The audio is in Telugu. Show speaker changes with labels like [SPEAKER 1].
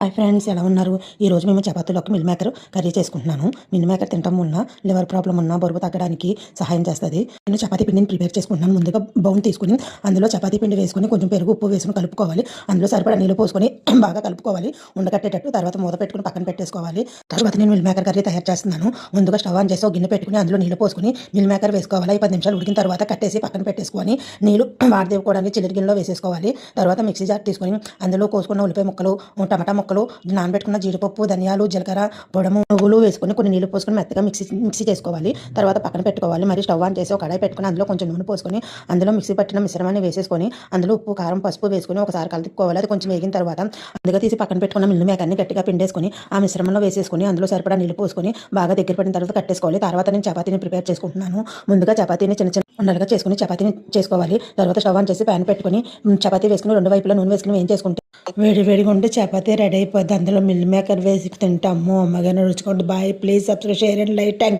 [SPEAKER 1] హాయ్ ఫ్రెండ్స్, ఎలా ఉన్నారు? ఈరోజు మేము చపాతీలోకి మిల్ మేకర్ కర్రీ చేసుకుంటున్నాను. మిల్ మేకర్ తినడం వలన లివర్ ప్రాబ్లం ఉన్న బరువు తగ్గడానికి సహాయం చేస్తుంది. నేను చపాతీ పిండిని ప్రిపేర్ చేసుకుంటున్నాను. ముందుగా బౌల్ తీసుకుని అందులో చపాతీ పిండి వేసుకొని కొంచెం పెరుగు ఉప్పు వేసుకుని కలుపుకోవాలి. అందులో సరిపడా నీళ్ళు పోసుకొని బాగా కలుపుకోవాలి. ఉండకట్టేటట్టు తర్వాత మూత పెట్టుకుని పక్కన పెట్టేసుకోవాలి. తర్వాత నేను మిల్ మేకర్ కర్రీ తయారు చేస్తున్నాను. ముందుగా స్టవ్ ఆన్ చేసి ఒక గిన్నె పెట్టుకుని అందులో నీళ్ళు పోసుకొని మిల్ మేకర్ వేసుకోవాలి. 10 నిమిషాలు ఉడికిన తర్వాత కట్టేసి పక్కన పెట్టేసుకొని నీళ్ళు వాడదేవుకోవడానికి చిల్లిడి గిన్నెలో వేసేసుకోవాలి. తర్వాత మిక్సీ జార్ తీసుకొని అందులో కోసుకున్న ఉల్లిపాయ ముక్కలు, టమాటా ముక్కలు, నానబెట్టుకున్న జీడిపప్పు, ధనియాలు, జీలకర్ర, పొడము, నువ్వులు వేసుకొని కొన్ని నీళ్ళు పోసుకొని మెత్తగా మిక్సీ చేసుకోవాలి. తర్వాత పక్కన పెట్టుకోవాలి. మరి స్టవ్ ఆన్ చేసి ఒక కడాయి పెట్టుకొని అందులో కొంచెం నూనె పోసుకొని అందులో మిక్సీ పట్టిన మిశ్రమాన్ని వేసేసుకొని అందులో ఉప్పు, కారం, పసుపు వేసుకొని ఒకసారి కలుపుకోవాలి. అది కొంచెం వేగిన తర్వాత అందులో తీసి పక్కన పెట్టుకున్న మిల్ మేకర్ని గట్టిగా పిండేసుకొని ఆ మిశ్రమంలో వేసేసుకొని అందులో సరిపడా నీళ్ళు పోసుకొని బాగా దగ్గర పడిన తర్వాత కట్టేసుకోవాలి. తర్వాత నేను చపాతీని ప్రిపేర్ చేసుకుంటున్నాను. ముందుగా చపాతీని చిన్న చిన్న ఉండలుగా చేసుకుని చపాతీని చేసుకోవాలి. తర్వాత స్టవ్ ఆన్ చేసి ప్యాన్ పెట్టుకొని చపాతీ వేసుకుని రెండు వైపులా నూనె వేసుకుని ఏం చేసుకుంటే వేడి వేడిగా ఉంటే చపాతీ రెడీ అయిపోద్ది. అందులో మిల్ మేకర్ వేసి తింటాము. అమ్మగానే రుచుకోండి. Bye. Please subscribe, share and like. Thank